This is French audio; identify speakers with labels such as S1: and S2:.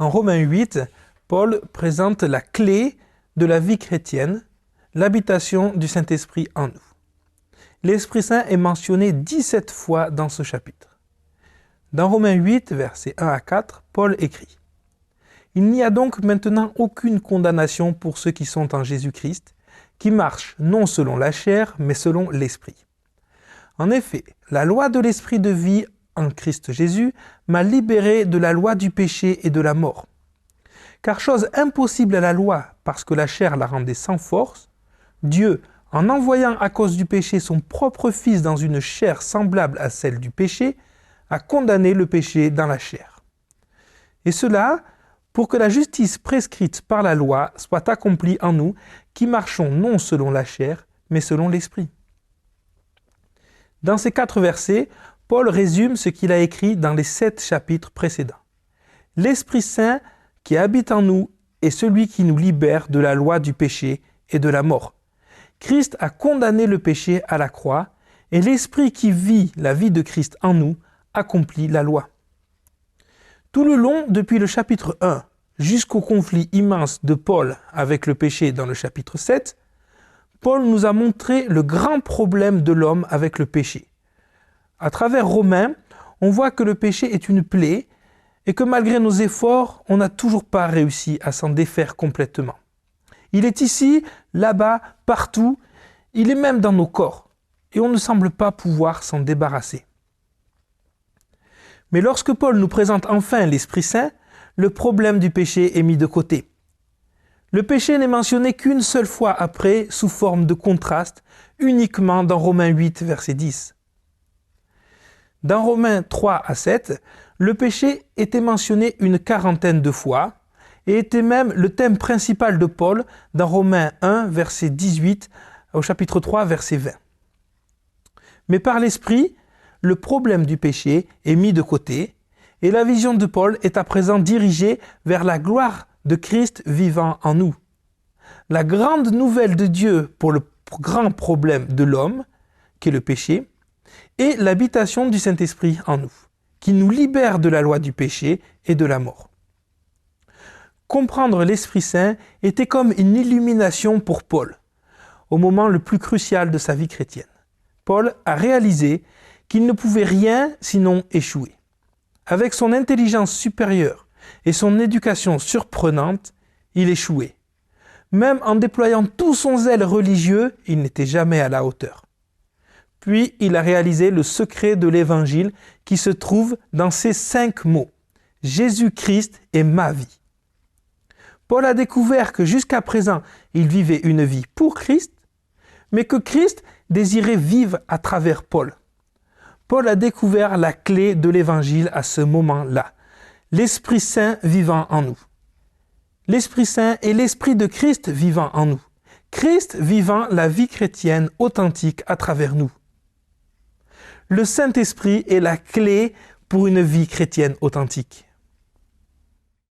S1: En Romains 8, Paul présente la clé de la vie chrétienne, l'habitation du Saint-Esprit en nous. L'Esprit Saint est mentionné 17 fois dans ce chapitre. Dans Romains 8, versets 1 à 4, Paul écrit « Il n'y a donc maintenant aucune condamnation pour ceux qui sont en Jésus-Christ, qui marchent non selon la chair, mais selon l'Esprit. En effet, la loi de l'Esprit de vie en Christ Jésus m'a libéré de la loi du péché et de la mort. Car chose impossible à la loi, parce que la chair la rendait sans force, Dieu, en envoyant à cause du péché son propre Fils dans une chair semblable à celle du péché, a condamné le péché dans la chair. Et cela, pour que la justice prescrite par la loi soit accomplie en nous, qui marchons non selon la chair, mais selon l'Esprit. » Dans ces 4 versets, Paul résume ce qu'il a écrit dans les 7 chapitres précédents. L'Esprit Saint qui habite en nous est celui qui nous libère de la loi du péché et de la mort. Christ a condamné le péché à la croix et l'Esprit qui vit la vie de Christ en nous accomplit la loi. Tout le long, depuis le chapitre 1 jusqu'au conflit immense de Paul avec le péché dans le chapitre 7, Paul nous a montré le grand problème de l'homme avec le péché. À travers Romains, on voit que le péché est une plaie et que malgré nos efforts, on n'a toujours pas réussi à s'en défaire complètement. Il est ici, là-bas, partout, il est même dans nos corps et on ne semble pas pouvoir s'en débarrasser. Mais lorsque Paul nous présente enfin l'Esprit Saint, le problème du péché est mis de côté. Le péché n'est mentionné qu'une seule fois après, sous forme de contraste, uniquement dans Romains 8, verset 10. Dans Romains 3 à 7, le péché était mentionné une quarantaine de fois et était même le thème principal de Paul dans Romains 1, verset 18 au chapitre 3, verset 20. Mais par l'Esprit, le problème du péché est mis de côté et la vision de Paul est à présent dirigée vers la gloire de Christ vivant en nous. La grande nouvelle de Dieu pour le grand problème de l'homme, qui est le péché, et l'habitation du Saint-Esprit en nous, qui nous libère de la loi du péché et de la mort. Comprendre l'Esprit Saint était comme une illumination pour Paul, au moment le plus crucial de sa vie chrétienne. Paul a réalisé qu'il ne pouvait rien sinon échouer. Avec son intelligence supérieure et son éducation surprenante, il échouait. Même en déployant tout son zèle religieux, il n'était jamais à la hauteur. Puis il a réalisé le secret de l'Évangile qui se trouve dans ces 5 mots. Jésus-Christ est ma vie. Paul a découvert que jusqu'à présent, il vivait une vie pour Christ, mais que Christ désirait vivre à travers Paul. Paul a découvert la clé de l'Évangile à ce moment-là. L'Esprit Saint vivant en nous. L'Esprit Saint est l'Esprit de Christ vivant en nous. Christ vivant la vie chrétienne authentique à travers nous. Le Saint-Esprit est la clé pour une vie chrétienne authentique.